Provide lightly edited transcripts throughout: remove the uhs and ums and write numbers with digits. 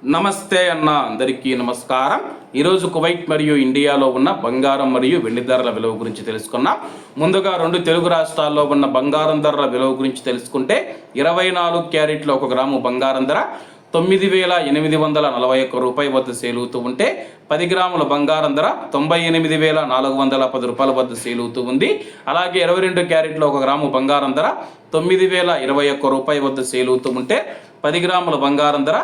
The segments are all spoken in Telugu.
నమస్తే అన్న అందరికీ నమస్కారం. ఈరోజు కువైట్ మరియు ఇండియాలో ఉన్న బంగారం మరియు వెండి ధరల విలువ గురించి తెలుసుకున్నాం. ముందుగా రెండు తెలుగు రాష్ట్రాల్లో ఉన్న బంగారం ధరల విలువ గురించి తెలుసుకుంటే 24 క్యారెట్ల 1 గ్రాము బంగారం ధర 9,841 రూపాయల వద్ద సేల్ అవుతూ ఉంటే 10 గ్రాముల బంగారం ధర 98,410 రూపాయల వద్ద సేల్ అవుతూ ఉంది. అలాగే 22 క్యారెట్ల 1 గ్రాము బంగారం ధర 9,021 రూపాయల వద్ద సేల్ అవుతూ ఉంటే 10 గ్రాముల బంగారం ధర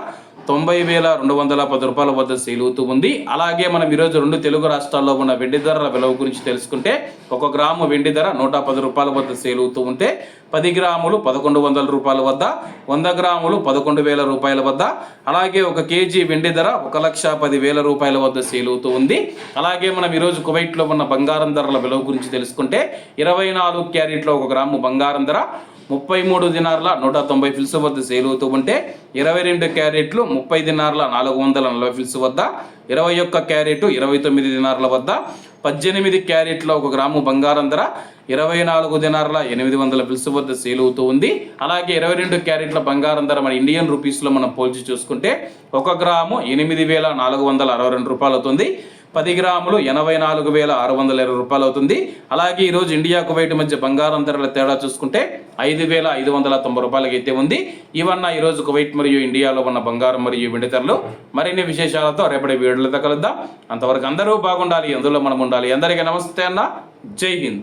90,210 రూపాయల వద్ద సేల్ అవుతూ ఉంది. అలాగే మనం ఈరోజు రెండు తెలుగు రాష్ట్రాల్లో ఉన్న వెండి ధరల విలువ గురించి తెలుసుకుంటే 1 గ్రాము వెండి ధర 110 రూపాయల వద్ద సేల్ అవుతూ ఉంటే 10 గ్రాములు 1,100 రూపాయల వద్ద, 100 గ్రాములు 11,000 రూపాయల వద్ద, అలాగే 1 కేజీ వెండి ధర 1,10,000 రూపాయల వద్ద సేల్ అవుతూ ఉంది. అలాగే మనం ఈరోజు కువైట్లో ఉన్న బంగారం ధరల విలువ గురించి తెలుసుకుంటే 24 క్యారెట్ల 1 గ్రాము బంగారం ధర 33 దినార్ల 190 ఫిల్స్ వద్ద సేల్ అవుతూ ఉంటే 22 క్యారెట్లు 30 దినార్ల 440 ఫిల్స్ వద్ద, 21 క్యారెట్ 29 దినార్ల వద్ద, 18 క్యారెట్ల 1 గ్రాము బంగారం ధర 24 దినార్ల 800 ఫిల్స్ వద్ద సేల్ అవుతూ ఉంది. అలాగే 22 క్యారెట్ల బంగారం ధర మన ఇండియన్ రూపీస్లో మనం పోల్చి చూసుకుంటే 1 గ్రాము 8,462 రూపాయలు అవుతుంది. 10 గ్రాములు 84,620 రూపాయలు అవుతుంది. అలాగే ఈరోజు ఇండియా కువైట్ మధ్య బంగారం ధరల తేడా చూసుకుంటే 5,590 రూపాయలకి అయితే ఉంది. ఇవన్న ఈరోజు కువైట్ మరియు ఇండియాలో ఉన్న బంగారం మరియు వెండి ధరలు. మరిన్ని విశేషాలతో రేపటి వీడియోలతో కలుద్దాం. అంతవరకు అందరూ బాగుండాలి, అందులో మనం ఉండాలి. అందరికీ నమస్తే అన్న, జై హింద్.